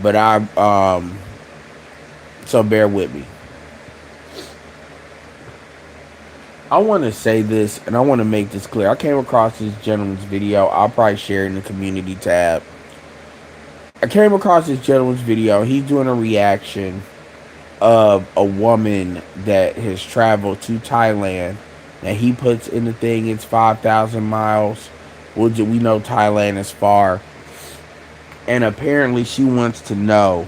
But so bear with me. I want to say this, and I want to make this clear. I came across this gentleman's video. I'll probably share it in the community tab. I came across this gentleman's video. He's doing a reaction of a woman that has traveled to Thailand. And he puts in the thing, it's 5,000 miles. We know Thailand is far. And apparently she wants to know.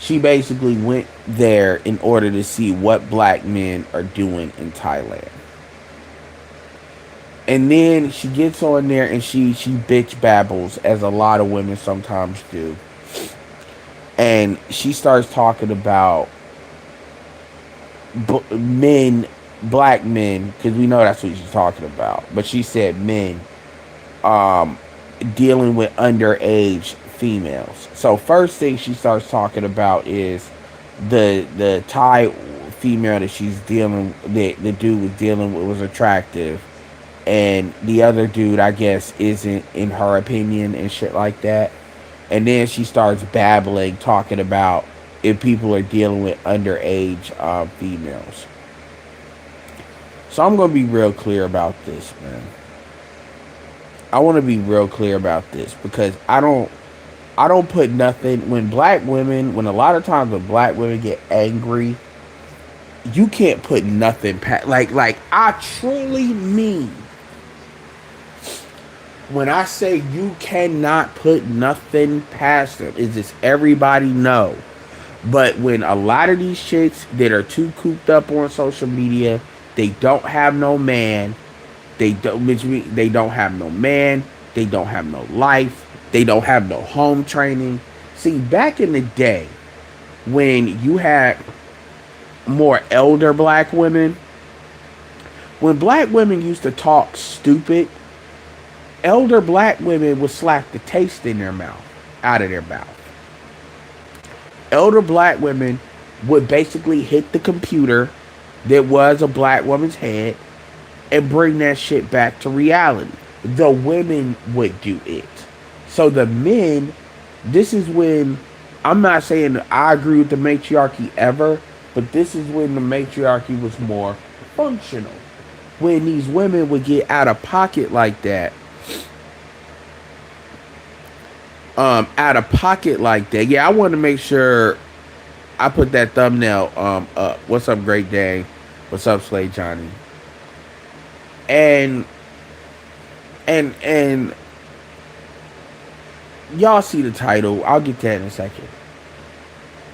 She basically went there in order to see what black men are doing in Thailand. And then she gets on there and she bitch babbles, as a lot of women sometimes do. And she starts talking about men, black men, because we know that's what she's talking about. But she said men um, dealing with underage females. So first thing she starts talking about is the Thai female that she's dealing, that the dude was dealing with, was attractive, and the other dude, I guess, isn't, in her opinion, and shit like that. And then she starts babbling, talking about if people are dealing with underage females. So I'm gonna be real clear about this, man. I want to be real clear about this because I don't put nothing when black women, when a lot of times when black women get angry, you can't put nothing past, like I truly mean when I say you cannot put nothing past them. Is this everybody know? But when a lot of these chicks that are too cooped up on social media, they don't have no man. Which means they don't have no man. They don't have no life. They don't have no home training. See, back in the day, when you had more elder black women, when black women used to talk stupid, elder black women would slap the taste in their mouth, out of their mouth. Elder black women would basically hit the computer that was a black woman's head and bring that shit back to reality. The women would do it. So the men, this is when, I'm not saying that I agree with the matriarchy ever, but this is when the matriarchy was more functional. When these women would get out of pocket like that, out of pocket like that. Yeah, I want to make sure I put that thumbnail up. What's up, Great Day? What's up, Slay Johnny? And and y'all see the title. I'll get to that in a second.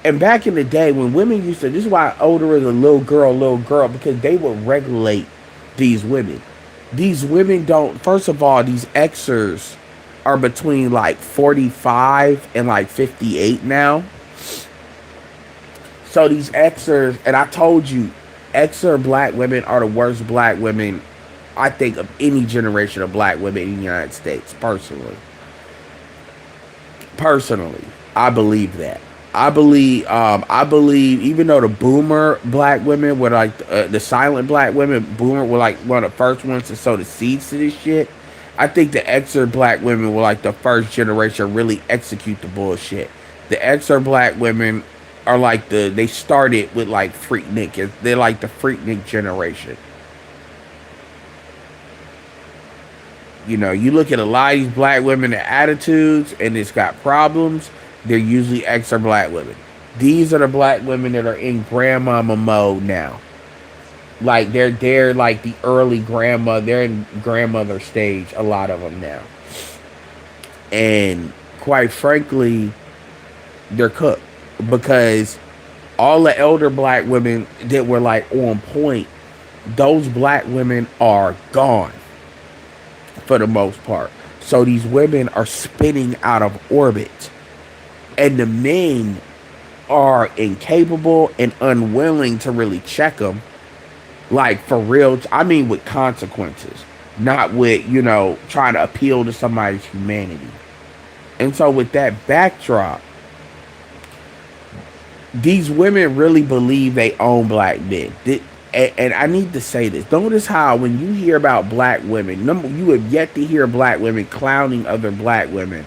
And back in the day when women used to, this is why older is a little girl, because they would regulate these women. These women don't, first of all, these Xers are between like 45 and like 58 now. So these Xers, and I told you, Xer black women are the worst black women, I think, of any generation of black women in the United States, personally. Personally, I believe that. I believe, even though the boomer black women were like the silent black women, boomer were like one of the first ones to sow the seeds to this shit. I think the Xer black women were like the first generation to really execute the bullshit. The Xer black women are like they started with like Freaknik. They're like the Freaknik generation. You know, you look at a lot of these black women and attitudes, and it's got problems. They're usually Xer black women. These are the black women that are in grandmama mode now. Like they're like the early grandma. They're in grandmother stage. A lot of them now, and quite frankly, they're cooked because all the elder black women that were like on point, those black women are gone for the most part. So these women are spinning out of orbit, and the men are incapable and unwilling to really check them, like for real. I mean, with consequences, not with, trying to appeal to somebody's humanity. And so with that backdrop, these women really believe they own black men. And I need to say this. Notice how when you hear about black women, you have yet to hear black women clowning other black women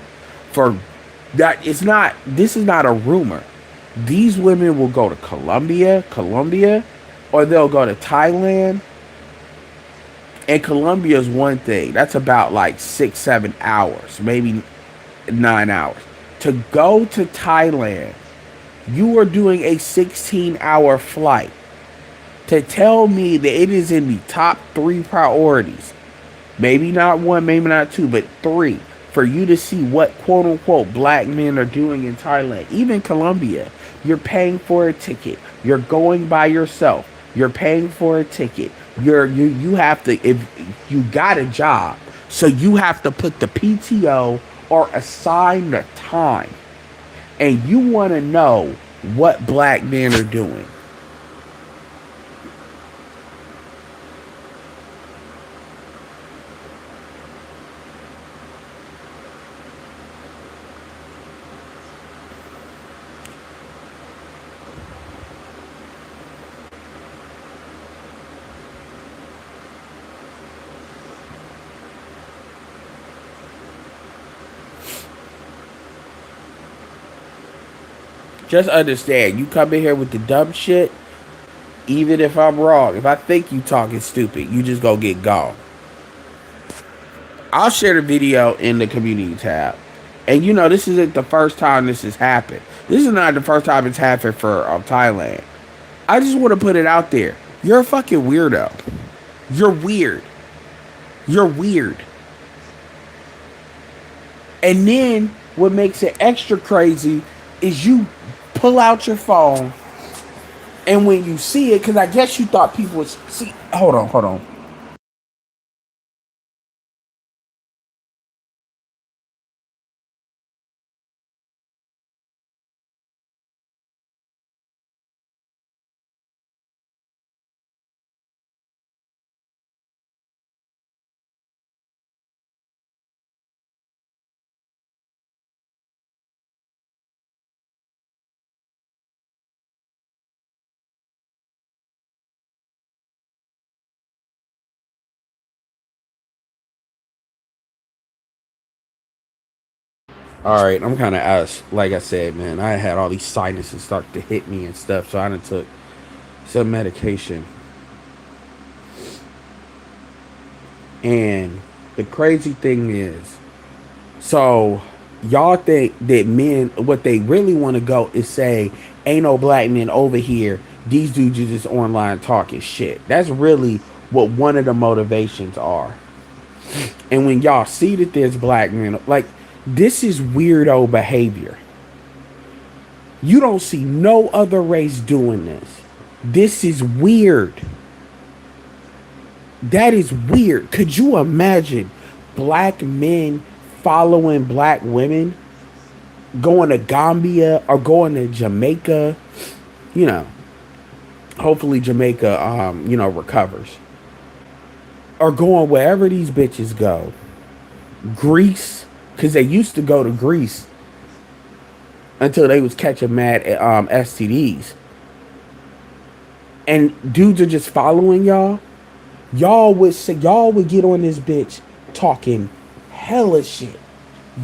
for That it's not. This is not a rumor. These women will go to Colombia, or they'll go to Thailand. And Colombia is one thing. That's about like 6, 7 hours, maybe 9 hours. To go to Thailand, you are doing a 16-hour flight. To tell me that it is in the top three priorities, maybe not one, maybe not two, but three, for you to see what quote unquote black men are doing in Thailand, even Colombia. You're paying for a ticket. You're going by yourself. You're paying for a ticket. You have to, if you got a job, so you have to put the PTO or assign the time, and you want to know what black men are doing. Just understand, you come in here with the dumb shit, even if I'm wrong, if I think you talking stupid, you just go get gone. I'll share the video in the community tab. And you know, this isn't the first time this has happened. This is not the first time it's happened for Thailand. I just want to put it out there. You're a fucking weirdo. You're weird. You're weird. And then what makes it extra crazy is you pull out your phone, and when you see it, because I guess you thought people would see. Hold on. All right, I'm kind of out. Like I said, man, I had all these sinuses start to hit me and stuff, so I done took some medication. And the crazy thing is, so y'all think that men, what they really want to go is say, ain't no black men over here. These dudes are just online talking shit. That's really what one of the motivations are. And when y'all see that there's black men, like, this is weirdo behavior. You don't see no other race doing this. This is weird. That is weird. Could you imagine black men following black women, going to Gambia or going to Jamaica? You know, hopefully Jamaica, recovers. Or going wherever these bitches go. Greece, because they used to go to Greece until they was catching mad STDs. And dudes are just following y'all. Y'all would get on this bitch talking hella shit.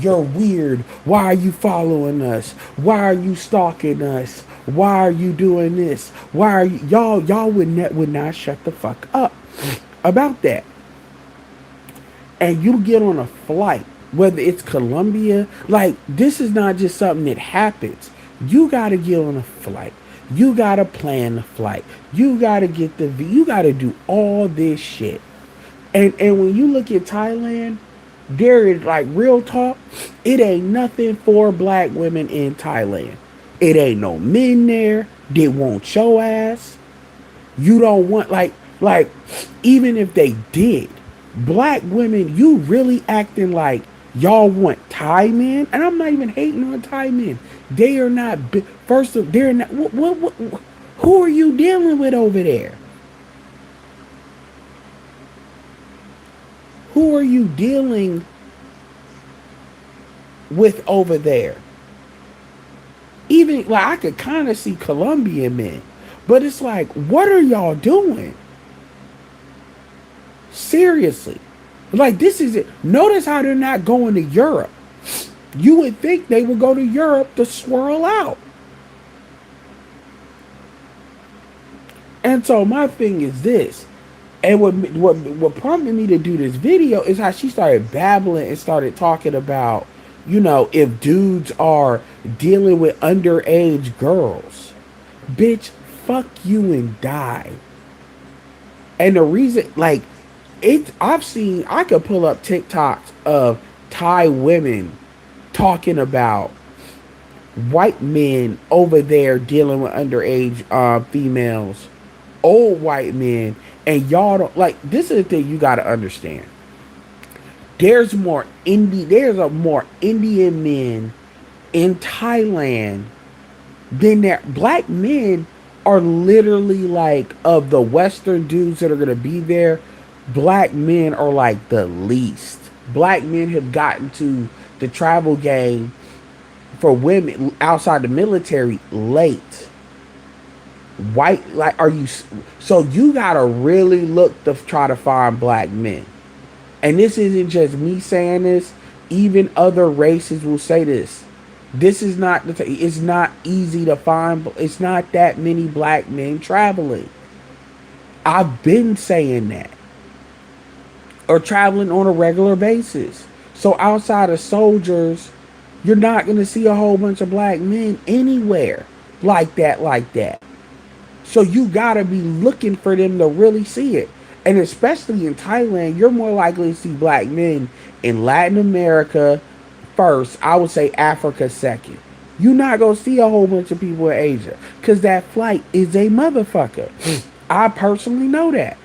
You're weird. Why are you following us? Why are you stalking us? Why are you doing this? Why are you y'all would not shut the fuck up about that. And you get on a flight, whether it's Colombia, like, this is not just something that happens. You gotta get on a flight. You gotta plan the flight. You gotta get you gotta do all this shit. And when you look at Thailand, there is, like, real talk, it ain't nothing for black women in Thailand. It ain't no men there that want your ass. You don't want, like, even if they did, black women, you really acting like y'all want Thai men? And I'm not even hating on Thai men. They are not, first of, they're not, who are you dealing with over there? Who are you dealing with over there? Even, like, I could kind of see Colombian men, but it's like, what are y'all doing? Seriously. Like, this is it. Notice how they're not going to Europe. You would think they would go to Europe to swirl out. And so my thing is this. And what prompted me to do this video is how she started babbling and started talking about, if dudes are dealing with underage girls. Bitch, fuck you and die. And the reason, like, I could pull up TikToks of Thai women talking about white men over there dealing with underage females, old white men, and y'all don't like. This is the thing you got to understand. There's a more Indian men in Thailand than there. Black men are literally like, of the Western dudes that are gonna be there, black men are like the least. Black men have gotten to the travel game for women outside the military late. White, like, are you? So you gotta really look to try to find black men. And this isn't just me saying this. Even other races will say this. This is not it's not easy to find. It's not that many black men traveling. I've been saying that. Or traveling on a regular basis. So outside of soldiers, you're not going to see a whole bunch of black men anywhere like that. So you got to be looking for them to really see it. And especially in Thailand, you're more likely to see black men in Latin America first. I would say Africa second. You're not going to see a whole bunch of people in Asia because that flight is a motherfucker. I personally know that.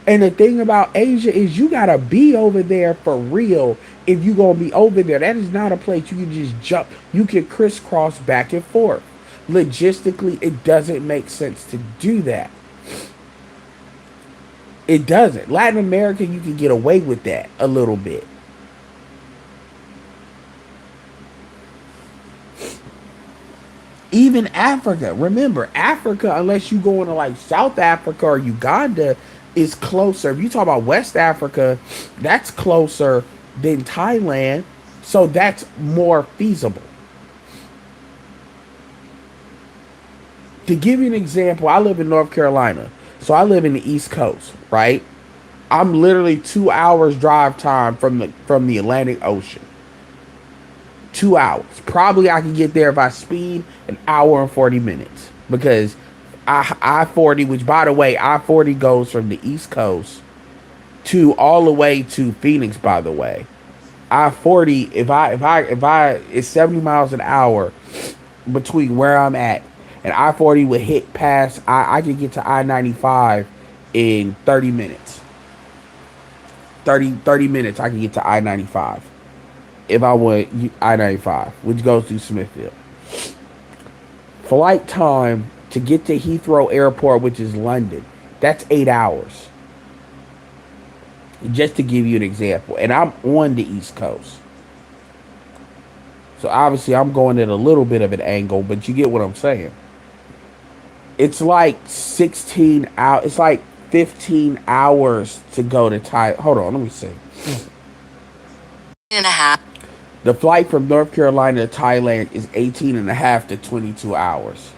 And the thing about Asia is you got to be over there for real if you're going to be over there. That is not a place you can just jump. You can crisscross back and forth. Logistically, it doesn't make sense to do that. It doesn't. Latin America, you can get away with that a little bit. Even Africa. Remember, Africa, unless you go into like South Africa or Uganda, is closer. If you talk about West Africa, that's closer than Thailand. So that's more feasible. To give you an example, I live in North Carolina. So I live in the East Coast, right? I'm literally 2 hours drive time from the Atlantic Ocean. 2 hours. Probably I can get there if I speed an hour and 40 minutes. Because I-40, which by the way, I-40 goes from the East Coast to all the way to Phoenix, by the way. I-40, if I it's 70 miles an hour between where I'm at, and I-40 would hit past, I could get to I-95 in 30 minutes. 30 minutes I can get to I-95. If I went I-95, which goes through Smithfield. Flight time to get to Heathrow Airport, which is London, that's 8 hours. Just to give you an example. And I'm on the East Coast. So obviously I'm going at a little bit of an angle, but you get what I'm saying. It's like 16 hours. It's like 15 hours to go to Thailand. Hold on, let me see. And a half. The flight from North Carolina to Thailand is 18 and a half to 22 hours.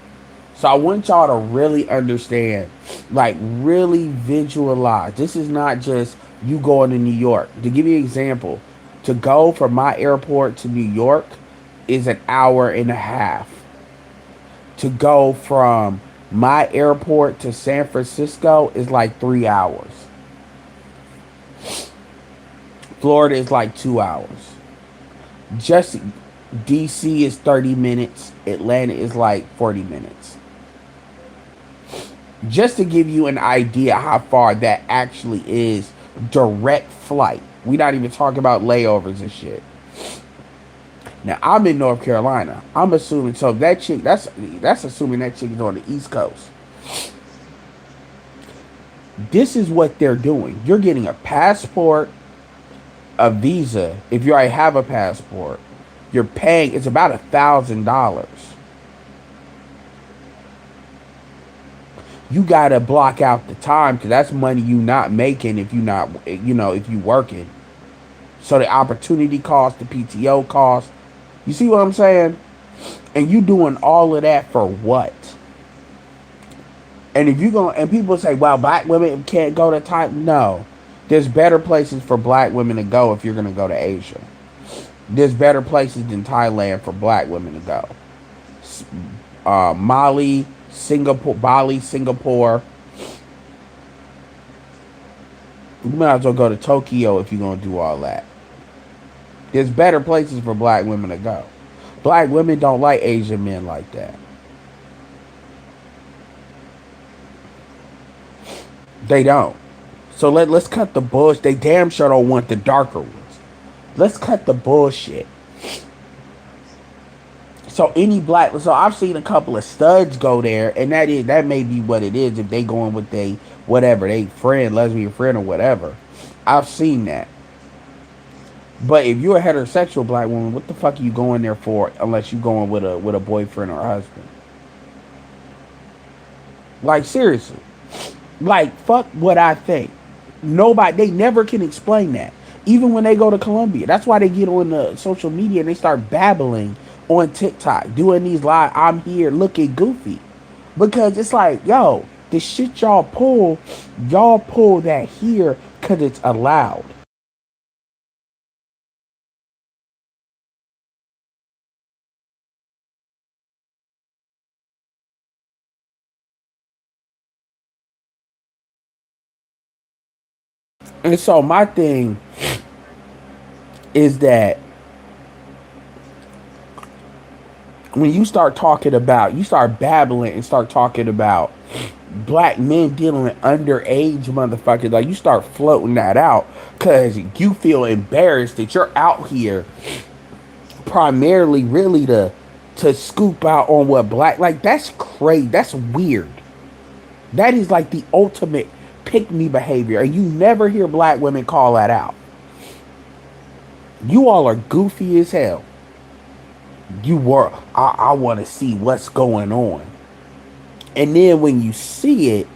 So I want y'all to really understand, like really visualize. This is not just you going to New York. To give you an example, to go from my airport to New York is an hour and a half. To go from my airport to San Francisco is like 3 hours. Florida is like 2 hours. Just DC is 30 minutes. Atlanta is like 40 minutes. Just to give you an idea how far that actually is direct flight. We're not even talking about layovers and shit. Now, I'm in North Carolina. I'm assuming, so that chick, that's assuming that chick is on the East Coast. This is what they're doing. You're getting a passport, a visa. If you already have a passport, you're paying, it's about $1,000. You got to block out the time because that's money you not making if you not, if you working. So the opportunity cost, the PTO cost, You see what I'm saying? And you doing all of that for what? And if you going and people say, well, black women can't go to Thailand. No. There's better places for black women to go if you're gonna go to Asia. There's better places than Thailand for black women to go. Mali, Singapore, Bali, Singapore. You might as well go to Tokyo if you're gonna do all that. There's better places for black women to go. Black women don't like Asian men like that. They don't. So let's cut the bullshit. They damn sure don't want the darker ones. Let's cut the bullshit. So I've seen a couple of studs go there, and that may be what it is if they going with they whatever they friend, lesbian friend or whatever. I've seen that. But if you're a heterosexual black woman, what the fuck are you going there for unless you going with a boyfriend or a husband? Like seriously. Like fuck what I think. Nobody they never can explain that. Even when they go to Colombia. That's why they get on the social media and they start babbling on TikTok, doing these live I'm here looking goofy. Because it's like, yo, the shit y'all pull that here cause it's allowed. And so my thing is that when you start babbling and start talking about black men dealing with underage motherfuckers, like you start floating that out because you feel embarrassed that you're out here primarily really to scoop out on what black, like that's crazy, that's weird. That is like the ultimate pick me behavior, and you never hear black women call that out. You all are goofy as hell. I want to see what's going on. And then when you see it,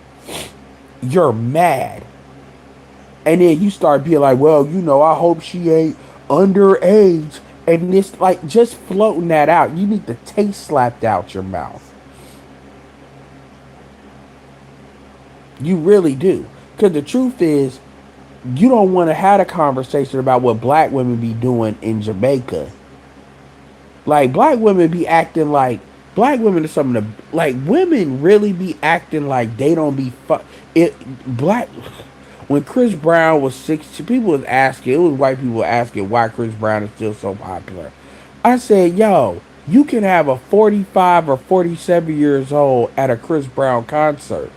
you're mad. And then you start being like, well, I hope she ain't underage. And it's like just floating that out. You need the taste slapped out your mouth. You really do. Because the truth is, you don't want to have a conversation about what black women be doing in Jamaica. Like black women are some of the like women really be acting like they don't be it black. When Chris Brown was 16, people was asking, it was white people asking why Chris Brown is still so popular. I said, yo, you can have a 45 or 47 years old at a Chris Brown concert.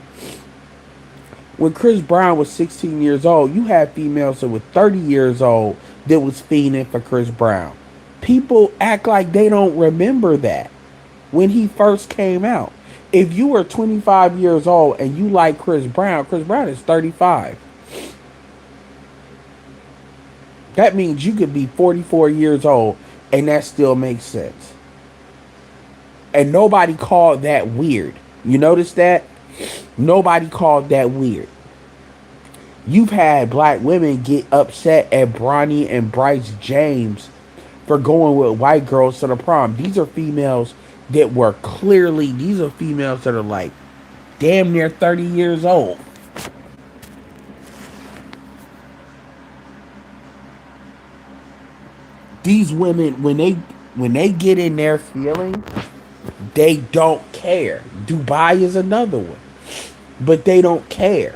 When Chris Brown was 16 years old, you had females that were 30 years old that was fiending for Chris Brown. People act like they don't remember that when he first came out. If you were 25 years old and you like Chris Brown is 35. That means you could be 44 years old and that still makes sense. And nobody called that weird. You notice that? Nobody called that weird. You've had black women get upset at Bronny and Bryce James for going with white girls to the prom. These are females that these are females that are like damn near 30 years old. These women, when they get in their feelings, they don't care. Dubai is another one. But they don't care.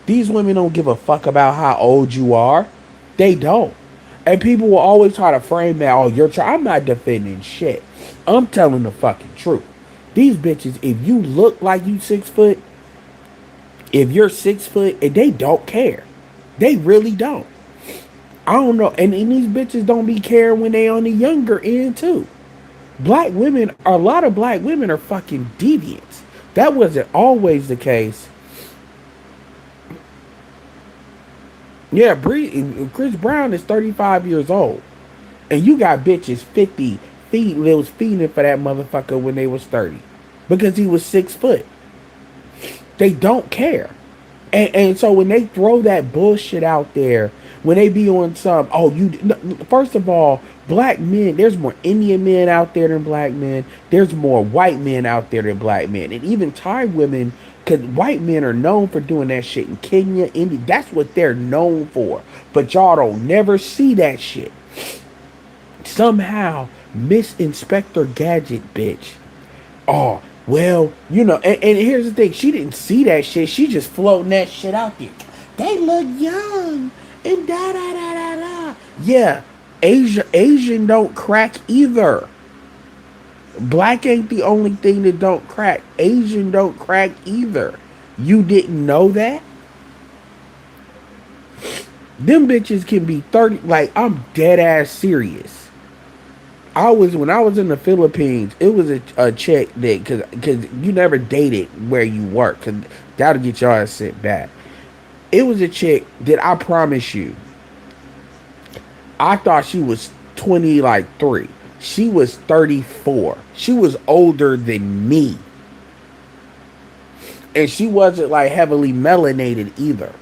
These women don't give a fuck about how old you are. They don't. And people will always try to frame that, I'm not defending shit. I'm telling the fucking truth. These bitches, if you look like you 6 foot, if you're 6 foot, and they don't care. They really don't. I don't know. And these bitches don't be caring when they on the younger end too. A lot of black women are fucking deviants. That wasn't always the case. Yeah, Chris Brown is 35 years old. And you got bitches 50 feet that was feeding for that motherfucker when they was 30. Because he was 6 foot. They don't care. And so when they throw that bullshit out there, when they be on some, oh, you, first of all, black men, there's more Indian men out there than black men. There's more white men out there than black men. And even Thai women, because white men are known for doing that shit in Kenya, India. That's what they're known for. But y'all don't never see that shit. Somehow, Miss Inspector Gadget, bitch. Oh, well, and here's the thing. She didn't see that shit. She just floating that shit out there. They look young and da da da da da. Yeah, Asian don't crack either. Black ain't the only thing that don't crack. Asian don't crack either. You didn't know that? Them bitches can be 30. Like, I'm dead ass serious. When I was in the Philippines, it was a chick that, cause you never dated where you work, cause that'll get your ass sent back. It was a chick that I promise you, I thought she was 20, like 3. She was 34. She was older than me, and she wasn't like heavily melanated either.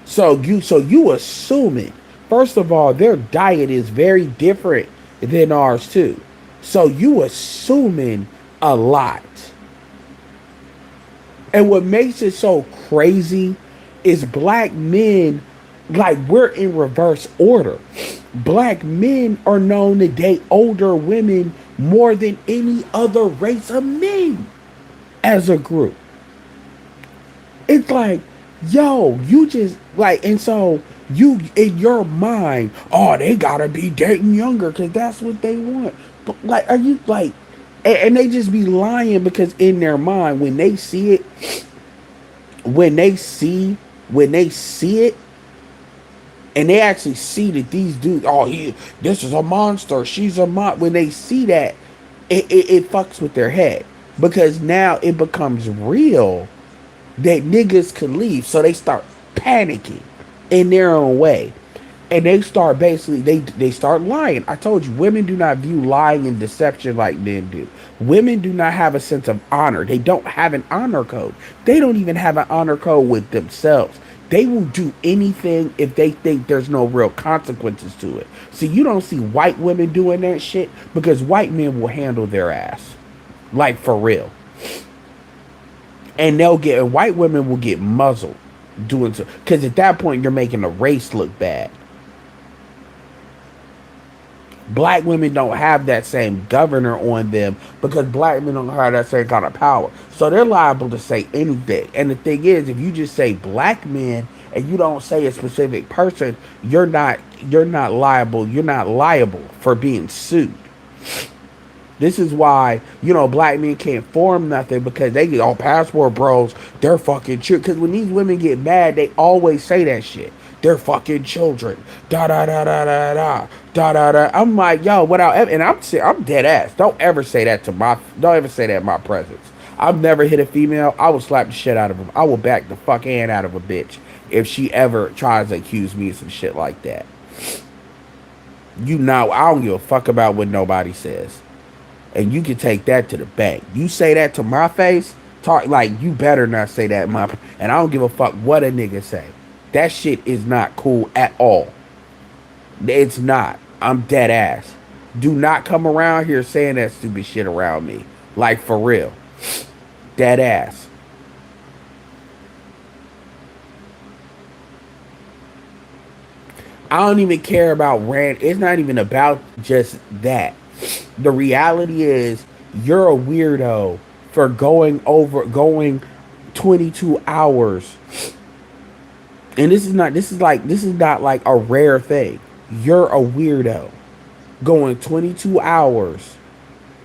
So you assuming, first of all, their diet is very different than ours too. So you assuming a lot. And what makes it so crazy is black men, like, we're in reverse order. Black men are known to date older women more than any other race of men as a group. It's like, yo, you just like, and so you in your mind, oh, they gotta be dating younger because that's what they want. But like, are you like, and they just be lying because in their mind, when they see it, when they see it, and they actually see that these dudes, oh, this is a monster, she's a when they see that, it fucks with their head because now it becomes real that niggas could leave. So they start panicking in their own way. And they start basically, they start lying. I told you, women do not view lying and deception like men do. Women do not have a sense of honor. They don't have an honor code. They don't even have an honor code with themselves. They will do anything if they think there's no real consequences to it. See, you don't see white women doing that shit because white men will handle their ass. Like, for real. And white women will get muzzled doing so, because at that point you're making the race look bad. Black women don't have that same governor on them because black men don't have that same kind of power, so they're liable to say anything. And the thing is, if you just say black men and you don't say a specific person, you're not liable for being sued. This is why, black men can't form nothing because they get all passport bros. They're fucking true. Because when these women get mad, they always say that shit. They're fucking children. Da da da da da da da da da. I'm like, yo, and I'm dead ass. Don't ever say that in my presence. I've never hit a female. I will slap the shit out of them. I will back the fuck hand out of a bitch if she ever tries to accuse me of some shit like that. I don't give a fuck about what nobody says. And you can take that to the bank. You say that to my face, talk like you better not say that in my. And I don't give a fuck what a nigga say. That shit is not cool at all. It's not. I'm dead ass. Do not come around here saying that stupid shit around me. Like, for real. Dead ass. I don't even care about rant. It's not even about just that. The reality is you're a weirdo for going 22 hours. And this is not like a rare thing. You're a weirdo going 22 hours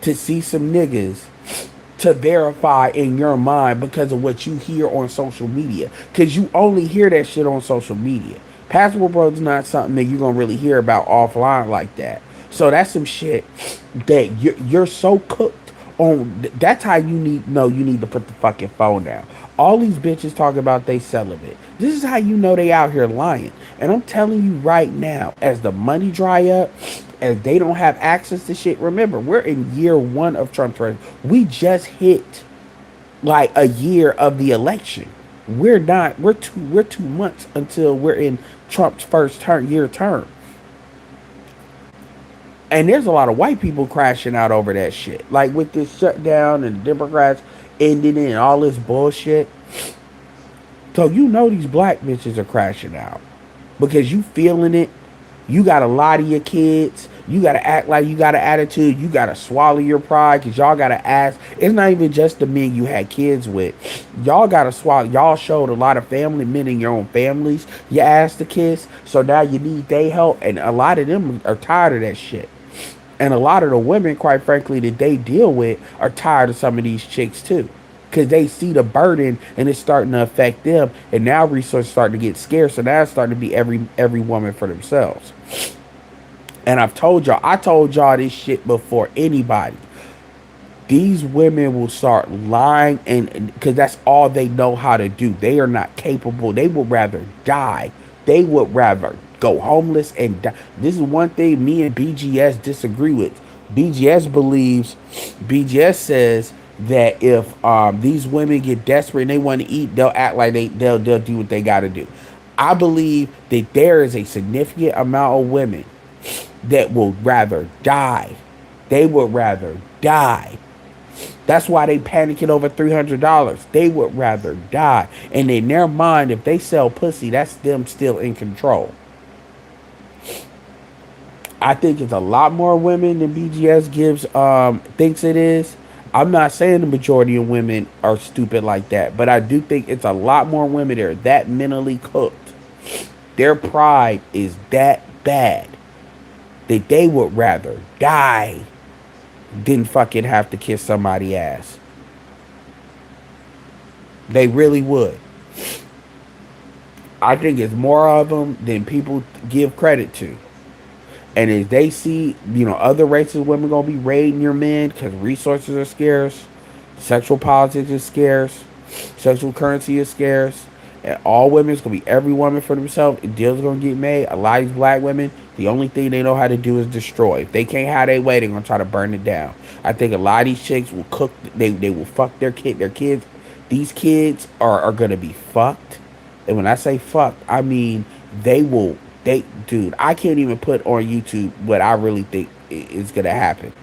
to see some niggas to verify in your mind because of what you hear on social media. Because you only hear that shit on social media. Passport Bros is not something that you're going to really hear about offline like that. So that's some shit that you're so cooked on. That's how you need to put the fucking phone down. All these bitches talk about they celibate. This is how you know they out here lying. And I'm telling you right now, as the money dry up, as they don't have access to shit, remember, we're in year one of Trump's term. We just hit like a year of the election. We're not, we're 2 months until we're in Trump's first term. And there's a lot of white people crashing out over that shit. Like with this shutdown and the Democrats ending it and all this bullshit. So you know these black bitches are crashing out because you feeling it. You got to lie to your kids. You got to act like you got an attitude. You got to swallow your pride because y'all got to ask. It's not even just the men you had kids with. Y'all got to swallow. Y'all showed a lot of family men in your own families. You asked to kiss. So now you need their help. And a lot of them are tired of that shit. And a lot of the women, quite frankly, that they deal with are tired of some of these chicks too. Because they see the burden and it's starting to affect them. And now resources starting to get scarce. So now it's starting to be every woman for themselves. And I told y'all this shit before anybody. These women will start lying and because that's all they know how to do. They are not capable. They would rather die. They would rather go homeless and die. This is one thing me and BGS disagree with. BGS says that if these women get desperate and they want to eat, they'll act like they'll do what they got to do. I believe that there is a significant amount of women that will rather die. They would rather die. That's why they panicking over $300. They would rather die. And in their mind, if they sell pussy, that's them still in control. I think it's a lot more women than BGS thinks it is. I'm not saying the majority of women are stupid like that, but I do think it's a lot more women that are that mentally cooked. Their pride is that bad that they would rather die than fucking have to kiss somebody's ass. They really would. I think it's more of them than people give credit to. And as they see, other races of women gonna be raiding your men because resources are scarce, sexual politics is scarce, sexual currency is scarce, and all women's gonna be every woman for themselves. And deals are gonna get made. A lot of these black women, the only thing they know how to do is destroy. If they can't have their way, they're gonna try to burn it down. I think a lot of these chicks will cook. They will fuck their kids. These kids are gonna be fucked. And when I say fucked, I mean they will. Dude, I can't even put on YouTube what I really think is gonna happen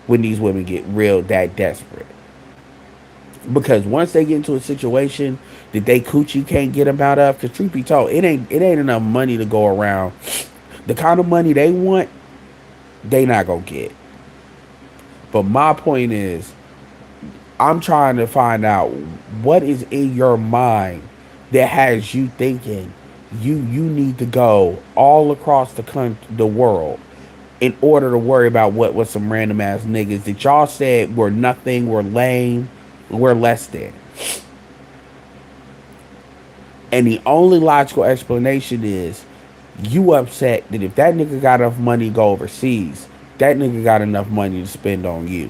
when these women get real that desperate. Because once they get into a situation that they coochie can't get them out of, because truth be told, it ain't enough money to go around. The kind of money they want, they not gonna get. But my point is, I'm trying to find out what is in your mind that has you thinking you need to go all across the world in order to worry about what some random ass niggas that y'all said were nothing, were lame, were less than. And the only logical explanation is you upset that if that nigga got enough money to go overseas, that nigga got enough money to spend on you.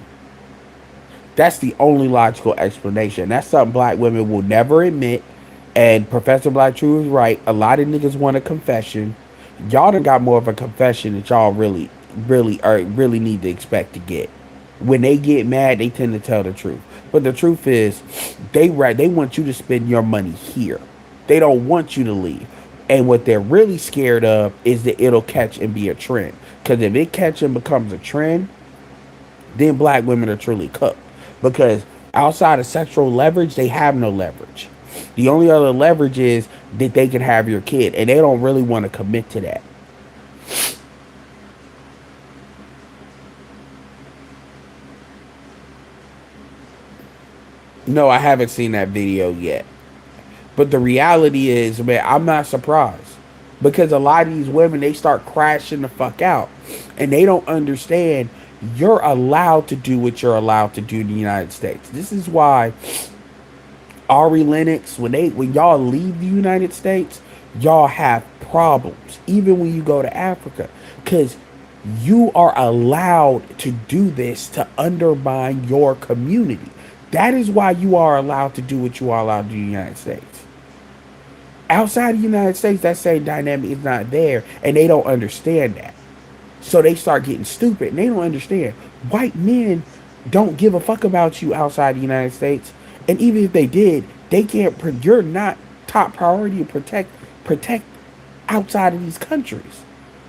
That's the only logical explanation. That's something black women will never admit. And Professor Black True is right. A lot of niggas want a confession. Y'all done got more of a confession that y'all really need to expect to get. When they get mad, they tend to tell the truth. But the truth is, they want you to spend your money here. They don't want you to leave. And what they're really scared of is that it'll catch and be a trend. Because if it catch and becomes a trend, then black women are truly cooked. Because outside of sexual leverage, they have no leverage. The only other leverage is that they can have your kid, and they don't really want to commit to that. No, I haven't seen that video yet. But the reality is, man, I'm not surprised. Because a lot of these women, they start crashing the fuck out. And they don't understand you're allowed to do what you're allowed to do in the United States. This is why Ari Lennox, when y'all leave the United States, y'all have problems. Even when you go to Africa. Because you are allowed to do this to undermine your community. That is why you are allowed to do what you are allowed to do in the United States. Outside the United States, that same dynamic is not there, and they don't understand that. So they start getting stupid, and they don't understand. White men don't give a fuck about you outside the United States, and even if they did, they can't. You're not top priority to protect outside of these countries.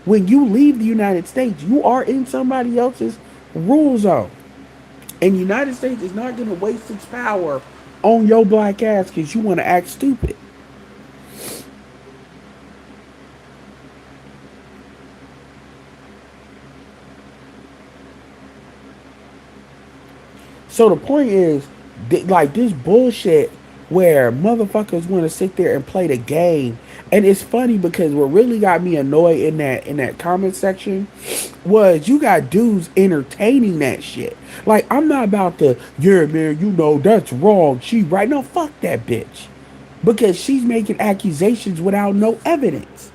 When you leave the United States, you are in somebody else's rule zone, and the United States is not going to waste its power on your black ass because you want to act stupid. So the point is, like this bullshit where motherfuckers want to sit there and play the game, and it's funny because what really got me annoyed in that comment section was you got dudes entertaining that shit. Like I'm not about to, yeah man, you know that's wrong. She right, no, fuck that bitch, because she's making accusations without no evidence.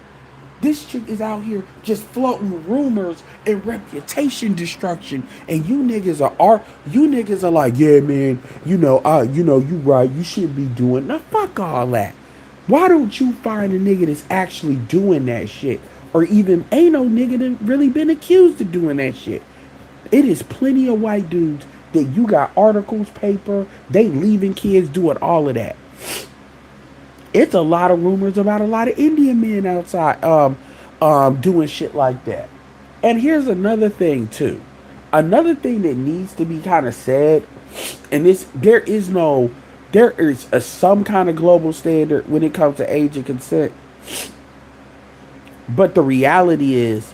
This chick is out here just floating rumors and reputation destruction, and you niggas are like, yeah, man, you right, you should be doing. Now, fuck all that. Why don't you find a nigga that's actually doing that shit, or even ain't no nigga that really been accused of doing that shit? It is plenty of white dudes that you got articles, paper, they leaving kids doing all of that. It's a lot of rumors about a lot of Indian men outside doing shit like that. And here's another thing too. Another thing that needs to be kind of said, and there is some kind of global standard when it comes to age and consent. But the reality is,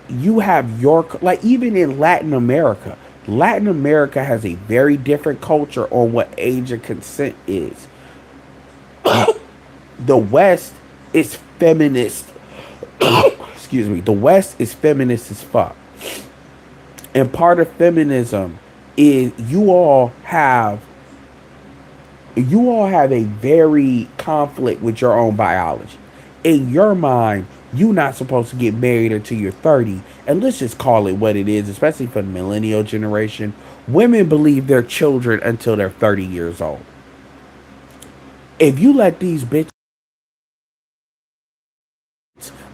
you have your, like, even in Latin America, Latin America has a very different culture on what age and consent is. The West is feminist. Excuse me. The West is feminist as fuck. And part of feminism is you all have a very conflict with your own biology. In your mind, you're not supposed to get married until you're 30. And let's just call it what it is, especially for the millennial generation. Women believe they're children until they're 30 years old. If you let these bitches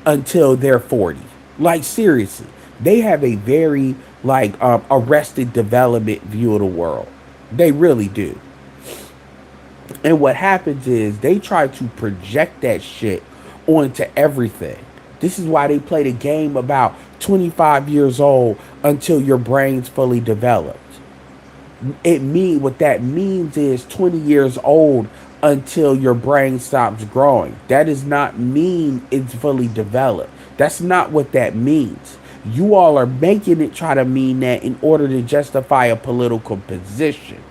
until they're 40, like seriously, they have a very like arrested development view of the world. They really do. And what happens is they try to project that shit onto everything. This is why they play the game about 25 years old until your brain's fully developed. What that means is 20 years old until your brain stops growing. That does not mean it's fully developed. That's not what that means. You all are making it try to mean that in order to justify a political position.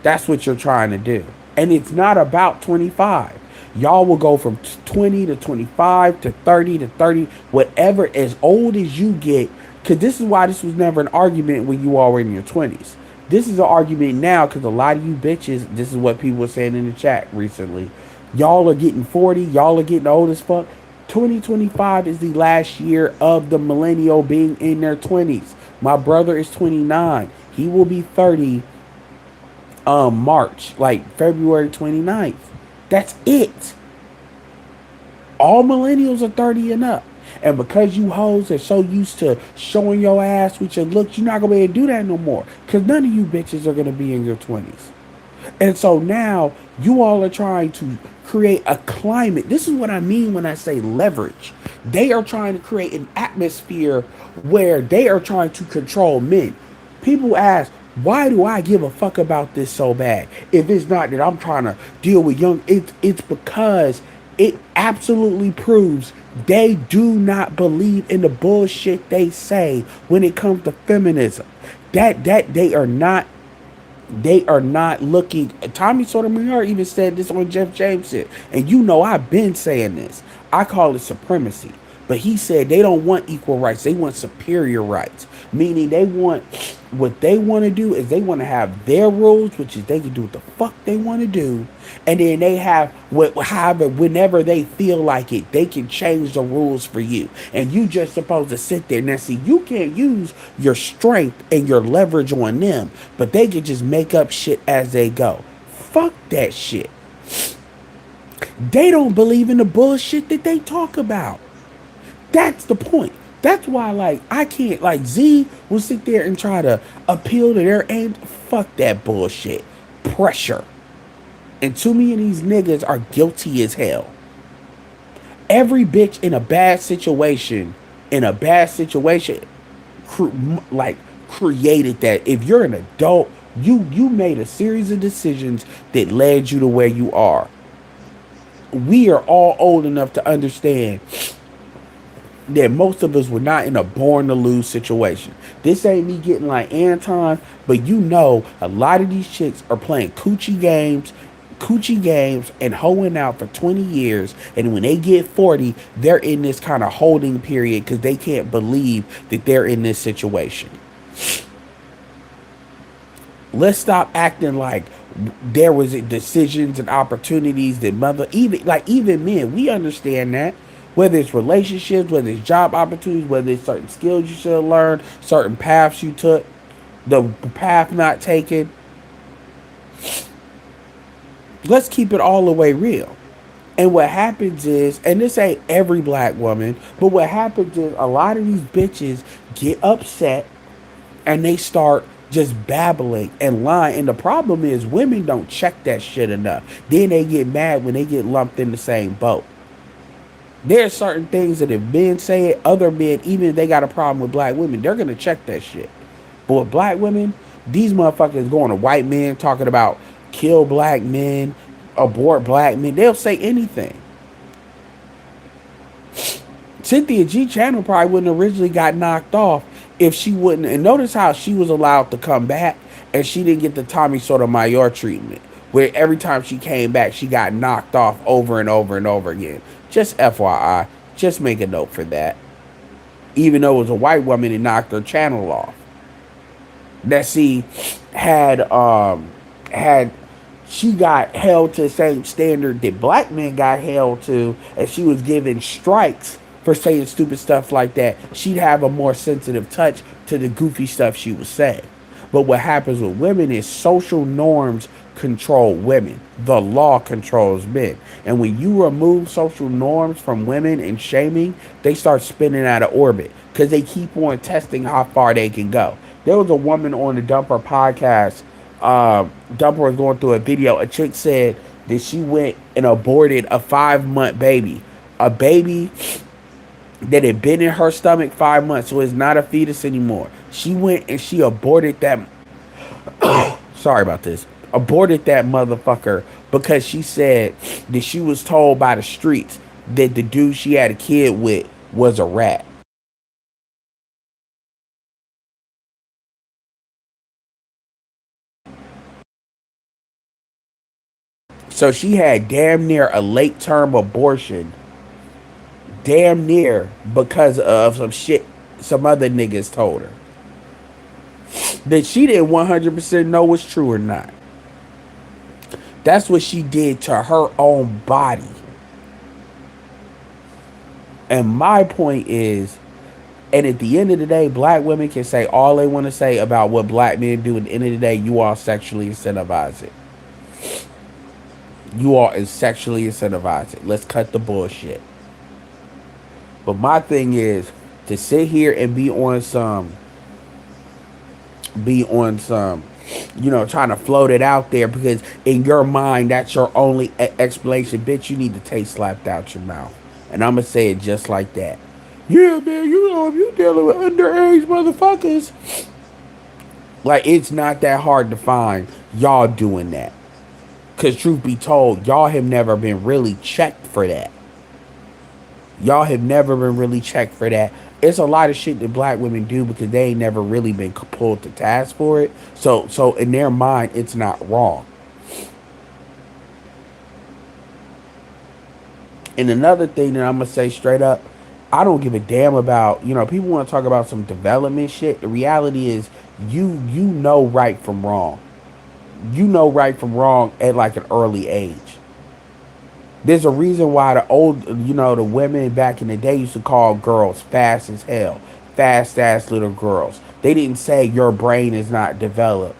That's what you're trying to do. And it's not about 25. Y'all will go from 20 to 25 to 30 to 30, whatever, as old as you get. Because this is why this was never an argument when you all were in your 20s. This is an argument now because a lot of you bitches, this is what people were saying in the chat recently. Y'all are getting 40. Y'all are getting old as fuck. 2025 is the last year of the millennial being in their 20s. My brother is 29. He will be 30 March, like February 29th. That's it. All millennials are 30 and up. And because you hoes are so used to showing your ass with your looks, you're not going to be able to do that no more. Because none of you bitches are going to be in your 20s. And so now you all are trying to create a climate. This is what I mean when I say leverage. They are trying to create an atmosphere where they are trying to control men. People ask, why do I give a fuck about this so bad? If it's not that I'm trying to deal with young, it's because it absolutely proves they do not believe in the bullshit they say when it comes to feminism. That they are not looking. Tommy Sotomayor even said this on Jeff James shit. And you know I've been saying this. I call it supremacy. But he said they don't want equal rights. They want superior rights. Meaning what they want to do is they want to have their rules, which is they can do what the fuck they want to do. And then they have however, whenever they feel like it, they can change the rules for you. And you just supposed to sit there. Now see, you can't use your strength and your leverage on them, but they can just make up shit as they go. Fuck that shit. They don't believe in the bullshit that they talk about. That's the point. That's why, like, I can't, like, Z will sit there and try to appeal to their aim. Fuck that bullshit. Pressure. And too many of these niggas are guilty as hell. Every bitch in a bad situation, like, created that. If you're an adult, you made a series of decisions that led you to where you are. We are all old enough to understand that most of us were not in a born to lose situation. This ain't me getting like Anton, but you know a lot of these chicks are playing coochie games and hoeing out for 20 years, and when they get 40, they're in this kind of holding period because they can't believe that they're in this situation. Let's stop acting like there was decisions and opportunities that even men, we understand that. Whether it's relationships, whether it's job opportunities, whether it's certain skills you should have learned, certain paths you took, the path not taken. Let's keep it all the way real. And what happens is, and this ain't every black woman, but what happens is a lot of these bitches get upset and they start just babbling and lying. And the problem is women don't check that shit enough. Then they get mad when they get lumped in the same boat. There are certain things that if men say it, other men, even if they got a problem with black women, they're going to check that shit. But with black women, these motherfuckers going to white men talking about kill black men, abort black men. They'll say anything. Cynthia G channel probably wouldn't originally got knocked off if she wouldn't. And notice how she was allowed to come back and she didn't get the Tommy Sotomayor treatment, where every time she came back, she got knocked off over and over and over again. Just FYI, just make a note for that. Even though it was a white woman that knocked her channel off. That she she got held to the same standard that black men got held to, and she was given strikes for saying stupid stuff like that. She'd have a more sensitive touch to the goofy stuff she was saying. But what happens with women is social norms control women. The law controls men. And when you remove social norms from women and shaming, they start spinning out of orbit because they keep on testing how far they can go. There was a woman on the Dumper podcast. Dumper was going through a video. A chick said that she went and aborted a 5-month baby. A baby that had been in her stomach 5 months, so it's not a fetus anymore. She went and she aborted that. Sorry about this. Aborted that motherfucker because she said that she was told by the streets that the dude she had a kid with was a rat. So she had damn near a late term abortion. Damn near because of some shit some other niggas told her. That she didn't 100% know was true or not. That's what she did to her own body. And my point is, and at the end of the day, black women can say all they want to say about what black men do. At the end of the day, you all sexually incentivize it. You all is sexually incentivize it. Let's cut the bullshit. But my thing is to sit here and be on some, trying to float it out there because in your mind, that's your only explanation. Bitch, you need to taste slapped out your mouth. And I'm going to say it just like that. Yeah, man, if you dealing with underage motherfuckers. Like, it's not that hard to find y'all doing that. Because truth be told, y'all have never been really checked for that. Y'all have never been really checked for that. It's a lot of shit that black women do because they ain't never really been pulled to task for it. So in their mind, it's not wrong. And another thing that I'm going to say straight up, I don't give a damn about, people want to talk about some development shit. The reality is you know right from wrong. You know right from wrong at like an early age. There's a reason why the women back in the day used to call girls fast as hell. Fast ass little girls. They didn't say your brain is not developed.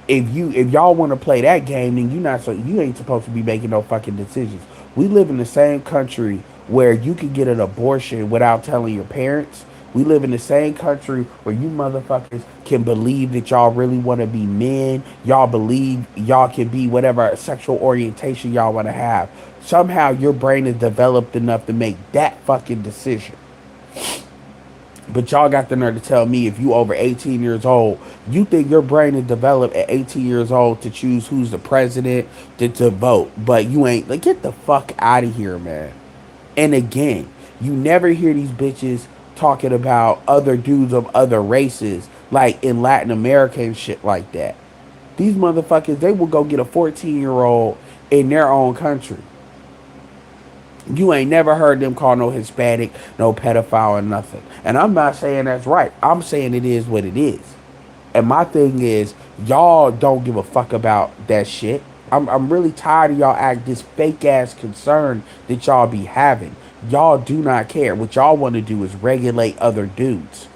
If y'all want to play that game, then you ain't supposed to be making no fucking decisions. We live in the same country where you can get an abortion without telling your parents. We live in the same country where you motherfuckers can believe that y'all really want to be men. Y'all believe y'all can be whatever sexual orientation y'all want to have. Somehow your brain is developed enough to make that fucking decision. But y'all got the nerve to tell me if you over 18 years old, you think your brain is developed at 18 years old to choose who's the president, to vote. But you ain't. Like, get the fuck out of here, man. And again, you never hear these bitches talking about other dudes of other races, like in Latin America and shit like that. These motherfuckers, they will go get a 14-year-old in their own country. You ain't never heard them call no Hispanic, no pedophile, or nothing. And I'm not saying that's right. I'm saying it is what it is. And my thing is, y'all don't give a fuck about that shit. I'm really tired of y'all act this fake ass concern that y'all be having. Y'all do not care. What y'all want to do is regulate other dudes.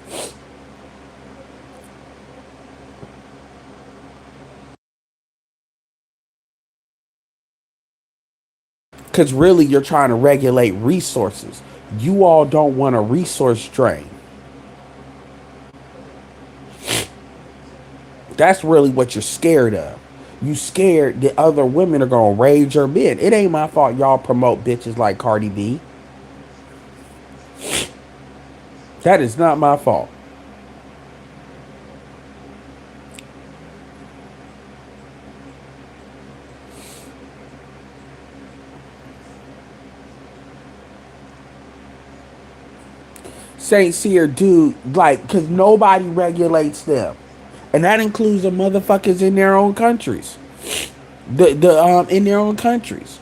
Because really, you're trying to regulate resources. You all don't want a resource drain. That's really what you're scared of. You scared that other women are gonna raid your men. It ain't my fault y'all promote bitches like Cardi B. That is not my fault. Saint Cyr dude, like, cause nobody regulates them. And that includes the motherfuckers in their own countries. The in their own countries.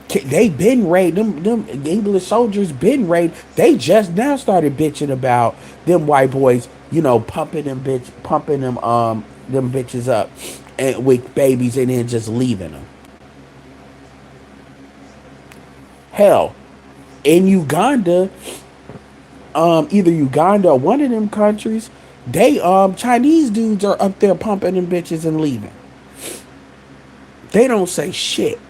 They been raided. Them English soldiers been raided. They just now started bitching about them white boys, pumping them bitches up and with babies and then just leaving them. Hell, in Uganda, either Uganda or one of them countries, they Chinese dudes are up there pumping them bitches and leaving. They don't say shit.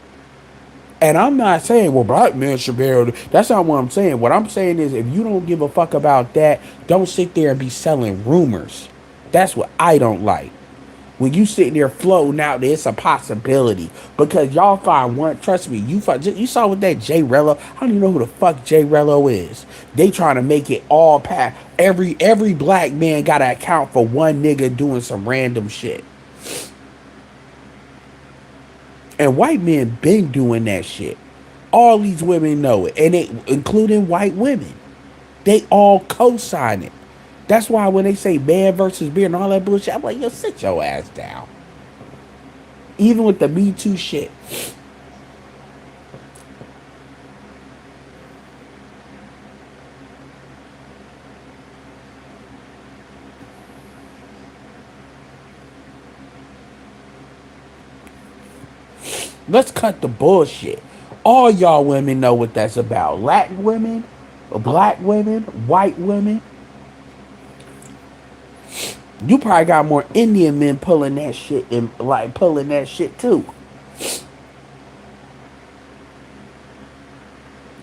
And I'm not saying, well, black men should be able to. That's not what I'm saying. What I'm saying is, if you don't give a fuck about that, don't sit there and be selling rumors. That's what I don't like. When you sitting there floating out there, it's a possibility. Because y'all find one, trust me, you saw with that Jay Rello. I don't even know who the fuck Jay Rello is. They trying to make it all pass. Every black man got to account for one nigga doing some random shit. And white men been doing that shit. All these women know it. And they, including white women. They all co-sign it. That's why when they say man versus beer and all that bullshit, I'm like, yo, sit your ass down. Even with the Me Too shit. Let's cut the bullshit. All y'all women know what that's about. Latin women, black women, white women. You probably got more Indian men pulling that shit and like pulling that shit too.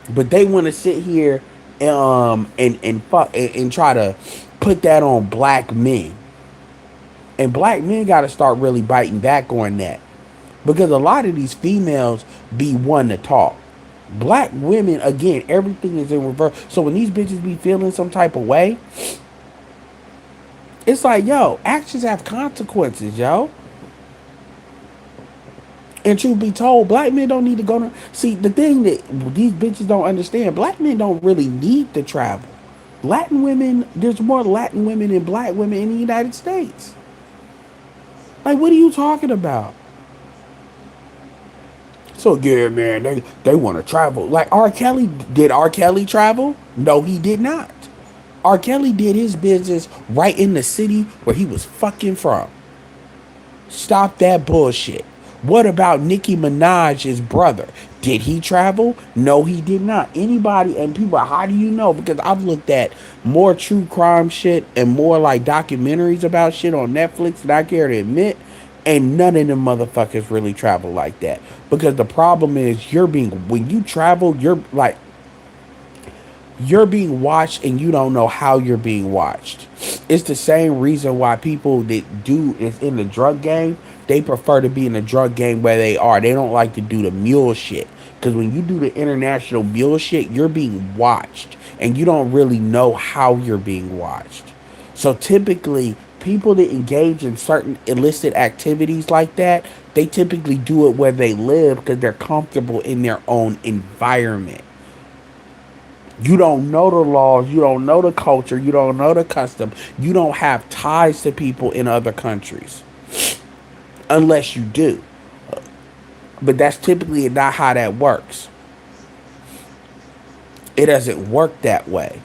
But they want to sit here and fuck and try to put that on black men. And black men got to start really biting back on that. Because a lot of these females be one to talk. Black women, again, everything is in reverse. So when these bitches be feeling some type of way, it's like, yo, actions have consequences, yo. And truth be told, black men don't need to go to. See, the thing that these bitches don't understand, black men don't really need to travel. Latin women, there's more Latin women than black women in the United States. Like, what are you talking about? So yeah, man, they want to travel. Like R. Kelly, did R. Kelly travel? No, he did not. R. Kelly did his business right in the city where he was fucking from. Stop that bullshit. What about Nicki Minaj's brother? Did he travel? No, he did not. Anybody and people, how do you know? Because I've looked at more true crime shit and more like documentaries about shit on Netflix than I care to admit. And none of them motherfuckers really travel like that. Because the problem is when you travel, you're being watched and you don't know how you're being watched. It's the same reason why people that do is in the drug game, they prefer to be in the drug game where they are. They don't like to do the mule shit. Because when you do the international mule shit, you're being watched. And you don't really know how you're being watched. So typically, people that engage in certain illicit activities like that, they typically do it where they live because they're comfortable in their own environment. You don't know the laws, you don't know the culture, you don't know the custom, you don't have ties to people in other countries unless you do. But that's typically not how that works. It doesn't work that way.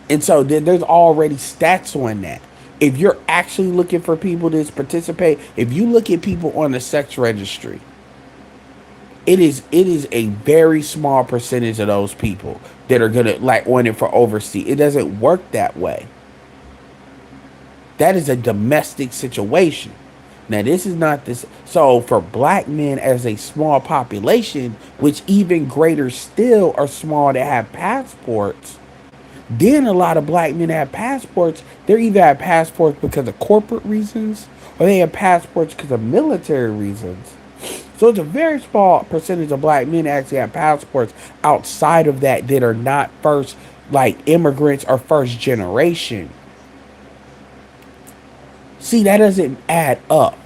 And so there's already stats on that. If you're actually looking for people to participate, if you look at people on the sex registry, it is a very small percentage of those people that are gonna like on it for overseas. It doesn't work that way. That is a domestic situation. Now this is not this. So for black men as a small population, which even greater still are small that have passports, then a lot of black men have passports. They either have passports because of corporate reasons or they have passports because of military reasons. So it's a very small percentage of black men actually have passports outside of that are not first, like immigrants or first generation. See, that doesn't add up.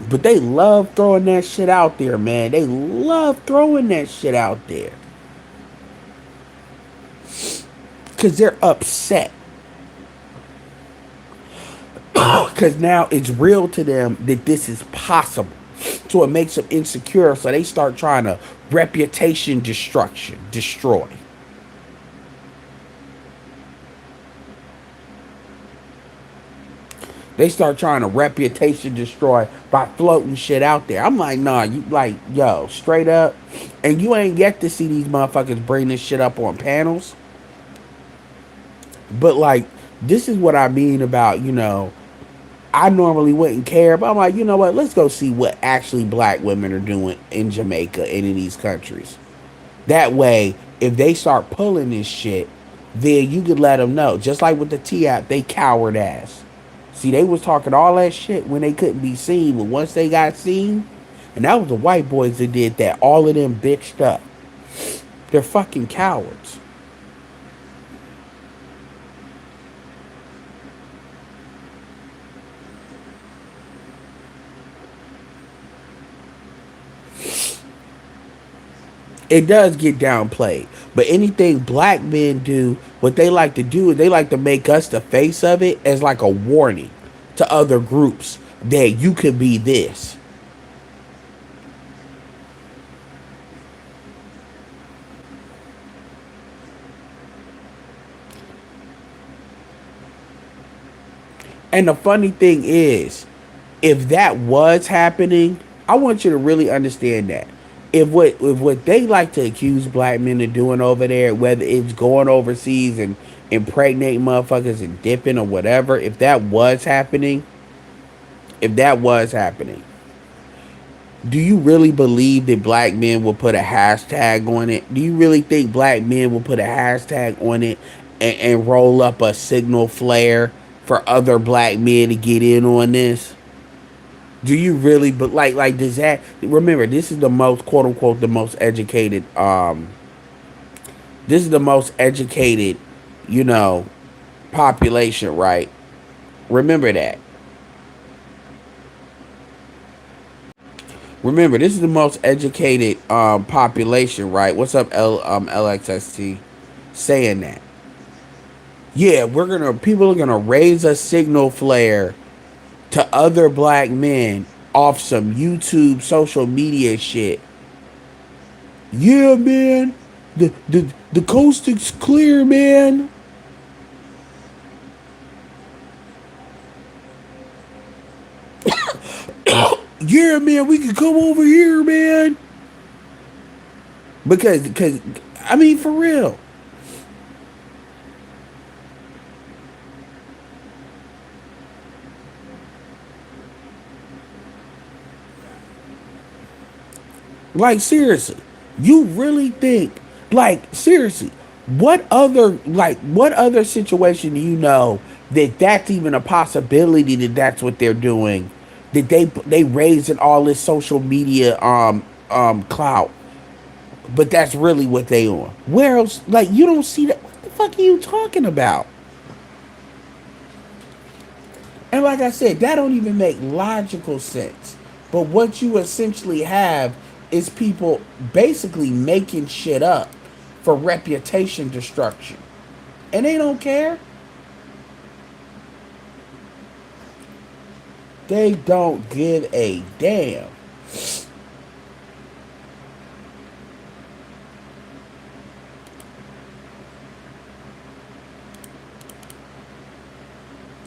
But they love throwing that shit out there, man. They love throwing that shit out there. Because they're upset. Because now it's real to them that this is possible. So it makes them insecure. So they start trying to reputation destroy. They start trying to reputation destroy by floating shit out there. I'm like, nah, you like, yo, straight up. And you ain't yet to see these motherfuckers bring this shit up on panels. But like, this is what I mean about, I normally wouldn't care, but I'm like, you know what? Let's go see what actually black women are doing in Jamaica and in these countries. That way, if they start pulling this shit, then you could let them know. Just like with the T-App, they coward ass. See, they was talking all that shit when they couldn't be seen, but once they got seen, and that was the white boys that did that, all of them bitched up. They're fucking cowards. It does get downplayed. But anything black men do, what they like to do is they like to make us the face of it as like a warning to other groups that you could be this. And the funny thing is, if that was happening, I want you to really understand that. If what they like to accuse black men of doing over there, whether it's going overseas and impregnating motherfuckers and dipping or whatever, if that was happening, do you really believe that black men will put a hashtag on it? Do you really think black men will put a hashtag on it and roll up a signal flare for other black men to get in on this? Do you really? But like, does that? Remember, this is the most quote unquote the most educated. This is the most educated, you know, population, right? Remember that. Remember, this is the most educated population, right? What's up, LXST? Saying that. Yeah, people are gonna raise a signal flare to other black men off some YouTube social media shit. Yeah, man. The coast is clear, man. Yeah, man, we can come over here, man. Because I mean, for real. Like seriously, you really think like seriously, what other situation do you know that that's even a possibility that that's what they're doing? That they raising all this social media clout, but that's really what they on. Where else? Like you don't see that. What the fuck are you talking about? And like I said, that don't even make logical sense. But what you essentially have is people basically making shit up for reputation destruction. And they don't care. They don't give a damn.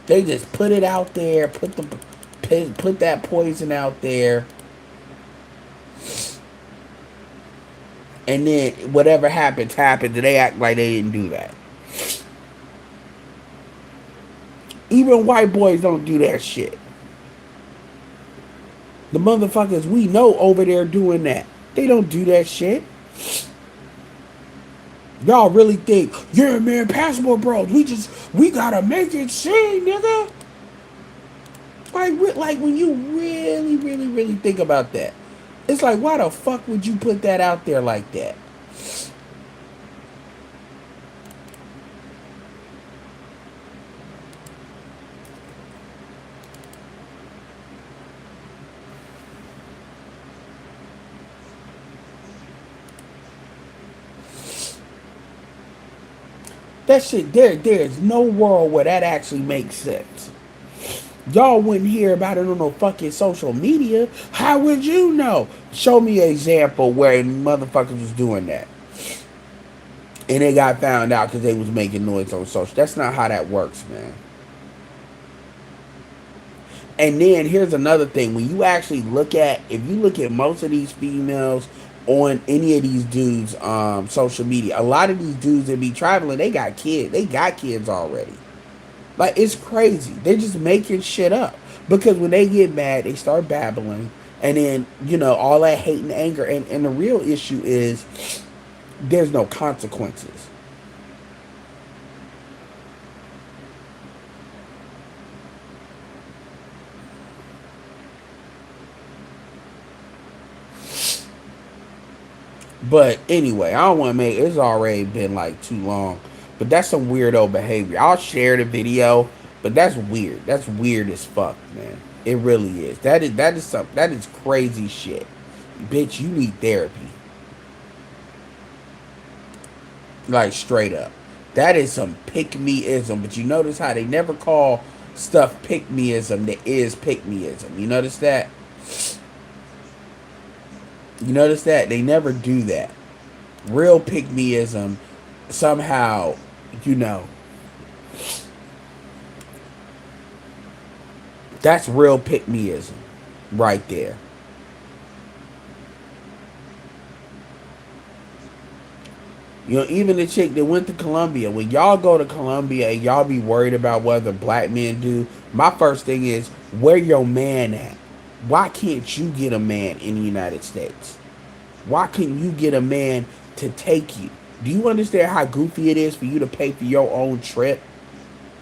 They just put it out there, put that poison out there, and then whatever happens, happens. And they act like they didn't do that. Even white boys don't do that shit. The motherfuckers we know over there doing that. They don't do that shit. Y'all really think, yeah, man, passport bros, we gotta make it see, nigga. Like when you really, really, really think about that, it's like, why the fuck would you put that out there like that? That shit, there's no world where that actually makes sense. Y'all wouldn't hear about it on no fucking social media. How would you know? Show me an example where motherfuckers was doing that. And they got found out because they was making noise on social. That's not how that works, man. And then here's another thing. When you actually look at, if you look at most of these females on any of these dudes' social media, a lot of these dudes that be traveling, they got kids. They got kids already. Like, it's crazy. They're just making shit up. Because when they get mad, they start babbling. And then, all that hate and anger. And the real issue is there's no consequences. But anyway, I don't want to make it's already been like too long. But that's some weirdo behavior. I'll share the video, but that's weird. That's weird as fuck, man. It really is. That is crazy shit. Bitch, you need therapy. Like straight up. That is some pick me-ism. But you notice how they never call stuff pick me-ism that is pick me-ism. You notice that? You notice that? They never do that. Real pick me-ism somehow, you know, that's real pick me-ism right there. Even the chick that went to Colombia, when y'all go to Colombia and y'all be worried about whether black men do, my first thing is, where your man at? Why can't you get a man in the United States? Why couldn't you get a man to take you? Do you understand how goofy it is for you to pay for your own trip?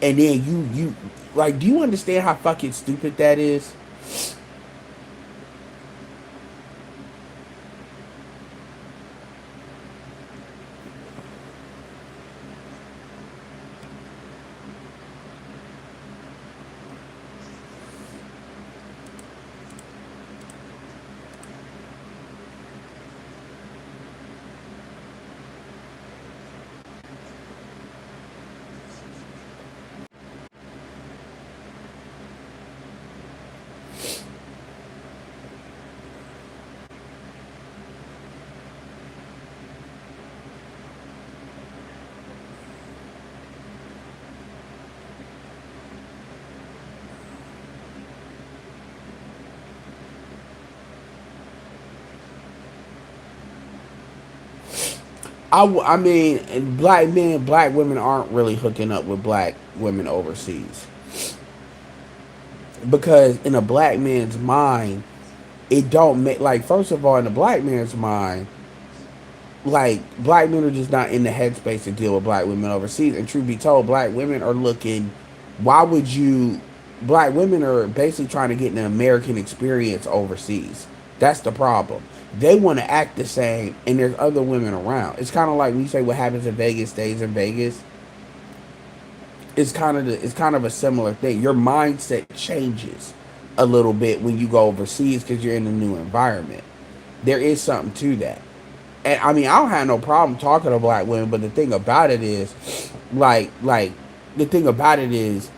And then do you understand how fucking stupid that is? I mean, black men, black women aren't really hooking up with black women overseas. Because in a black man's mind, It don't make, like, first of all, in the black man's mind, like, black men are just not in the headspace to deal with black women overseas. And truth be told, black women are looking. Why would you? Black women are basically trying to get an American experience overseas. That's the problem. They want to act the same, and there's other women around. It's kind of like when you say what happens in Vegas stays in Vegas. It's kind of a similar thing. Your mindset changes a little bit when you go overseas because you're in a new environment. There is something to that. And I mean, I don't have no problem talking to black women, but the thing about it is, like the thing about it is,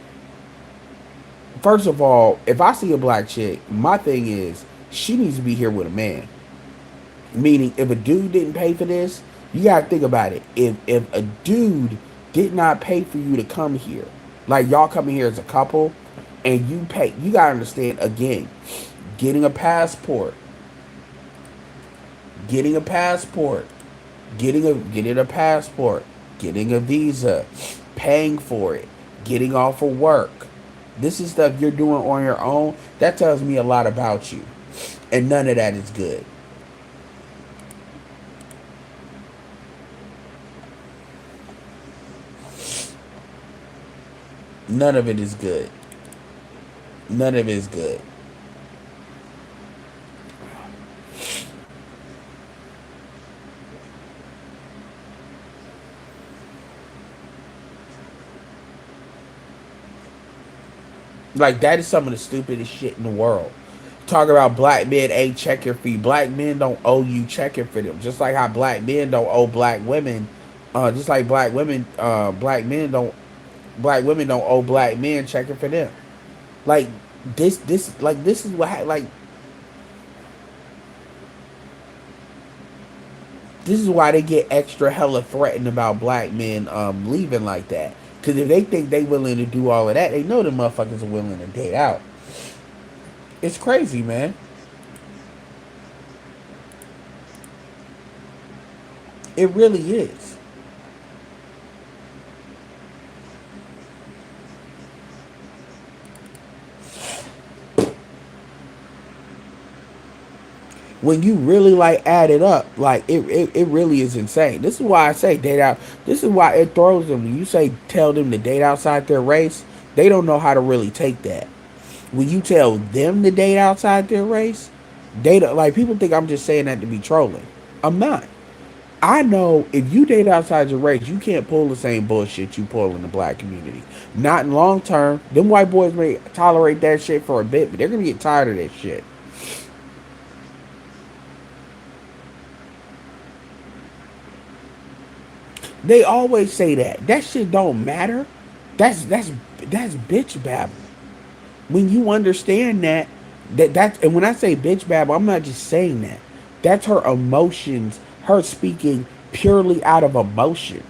first of all, if I see a black chick, my thing is she needs to be here with a man. Meaning, if a dude didn't pay for this, you gotta think about it. If a dude did not pay for you to come here, like y'all coming here as a couple, and you pay, you gotta understand again, getting a passport, getting a passport, getting a passport, getting a visa, paying for it, getting off of work. This is stuff you're doing on your own. That tells me a lot about you. And none of that is good. None of it is good. None of it is good. Like, that is some of the stupidest shit in the world. Talk about black men ain't checking for you. Black men don't owe you checking for them. Just like how black men don't owe black women. Just like black women don't owe black men checking for them. Like, this is what like this is why they get extra hella threatened about black men leaving like that. Because if they think they willing to do all of that, they know the motherfuckers are willing to date out. It's crazy, man. It really is. When you really like add it up, like it really is insane. This is why I say date out. This is why it throws them. When you say tell them to date outside their race, they don't know how to really take that. When you tell them to date outside their race, they don't, like, people think I'm just saying that to be trolling. I'm not. I know if you date outside your race, you can't pull the same bullshit you pull in the black community. Not in long term. Them white boys may tolerate that shit for a bit, but they're gonna get tired of that shit. They always say that. That shit don't matter. That's bitch babble. When you understand that, that's, and when I say bitch babble, I'm not just saying that. That's her emotions, her speaking purely out of emotion.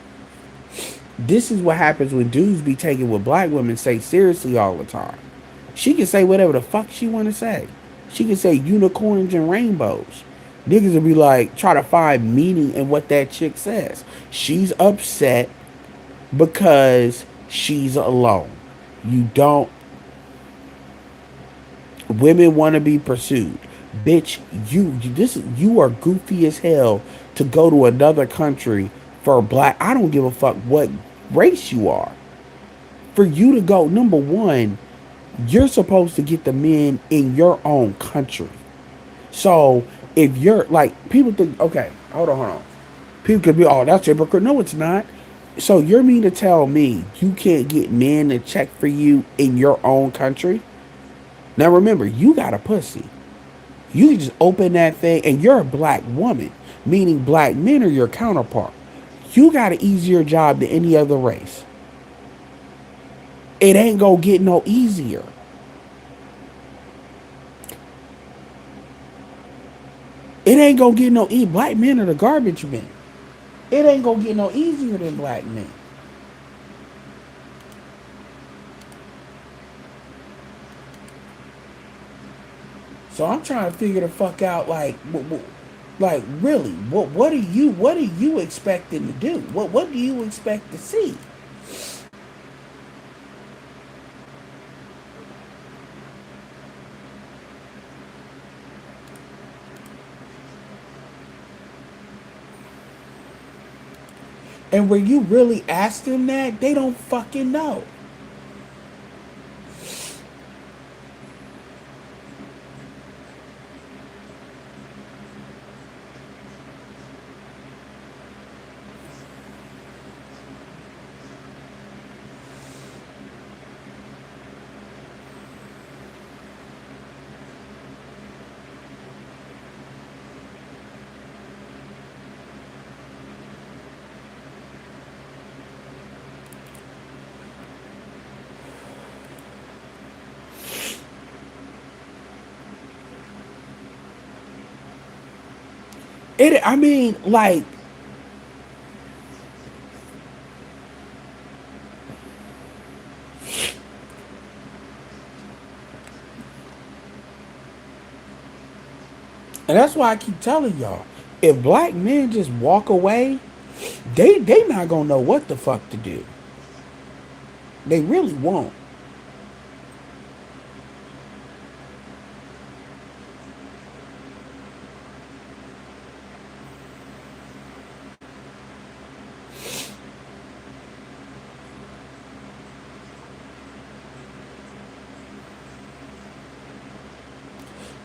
This is what happens when dudes be taking what black women say seriously all the time. She can say whatever the fuck she want to say. She can say unicorns and rainbows. Niggas will be like, try to find meaning in what that chick says. She's upset because she's alone. You don't. Women want to be pursued. Bitch, you are goofy as hell to go to another country for a black. I don't give a fuck what race you are. For you to go, number one, you're supposed to get the men in your own country. So if you're like, people think, okay, hold on. People could be, oh, that's hypocrite. No, it's not. So you're mean to tell me you can't get men to check for you in your own country? Now remember, you got a pussy. You can just open that thing, and you're a black woman, meaning black men are your counterpart. You got an easier job than any other race. It ain't gonna get no easier. It ain't gonna get no easier. Black men are the garbage men. It ain't gonna get no easier than black men. So I'm trying to figure the fuck out, like really, what are you expecting to do? What do you expect to see? And when you really ask them that, they don't fucking know. I mean, like, and that's why I keep telling y'all, if black men just walk away, they not gonna know what the fuck to do. They really won't.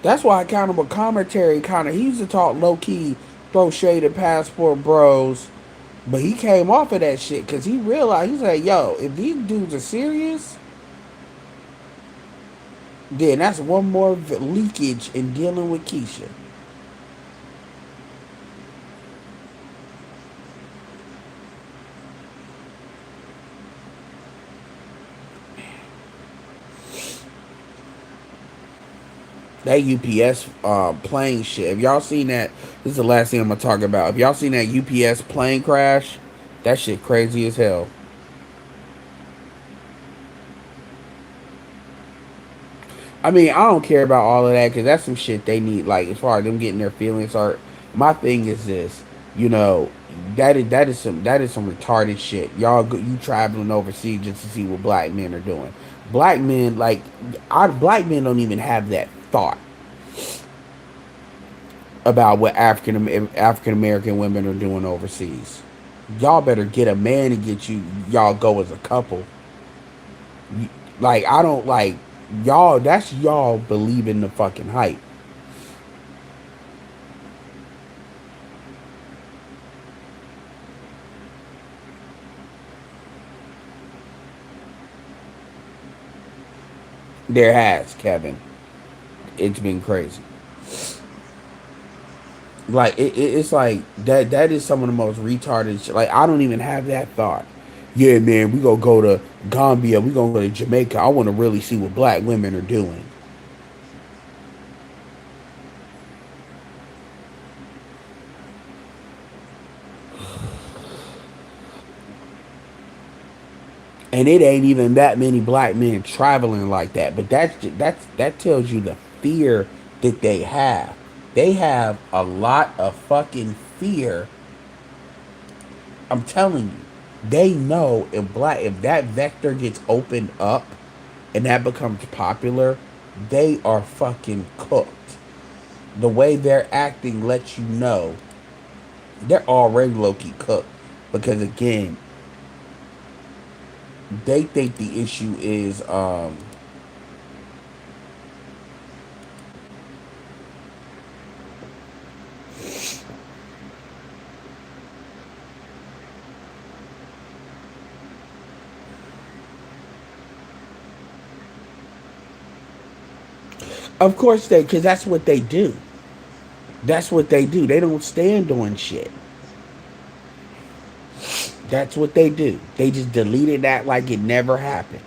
That's why Accountable Commentary kind of, he used to talk low key, throw shade at Passport Bros, but he came off of that shit because he realized, he's like, yo, if these dudes are serious, then that's one more leakage in dealing with Keisha. That UPS plane shit. If y'all seen that, this is the last thing I'm gonna talk about. If y'all seen that UPS plane crash, that shit crazy as hell. I mean, I don't care about all of that because that's some shit they need. Like as far as them getting their feelings hurt. My thing is this, you know, that is some retarded shit. You traveling overseas just to see what black men are doing. Black men like our black men don't even have that thought about what African American women are doing overseas. Y'all better get a man to get you. Y'all go as a couple. Like I don't like y'all. That's y'all believing the fucking hype. There has Kevin. It's been crazy. Like it's like that. That is some of the most retarded shit. Like I don't even have that thought. Yeah, man, we gonna go to Gambia. We gonna go to Jamaica. I want to really see what black women are doing. And it ain't even that many black men traveling like that. But that tells you the fear that they have. They have a lot of fucking fear. I'm telling you, they know if that vector gets opened up and that becomes popular, they are fucking cooked. The way they're acting lets you know they're already low key cooked. Because again, they think the issue is of course because that's what they do. That's what they do. They don't stand on shit. That's what they do. They just deleted that like it never happened.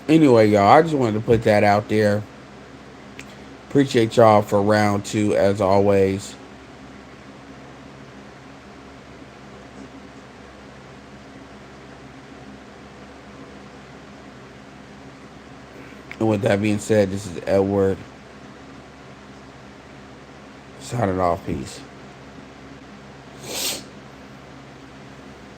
Anyway, y'all, I just wanted to put that out there. Appreciate y'all for round two as always. And with that being said, this is Edward signing off. Peace.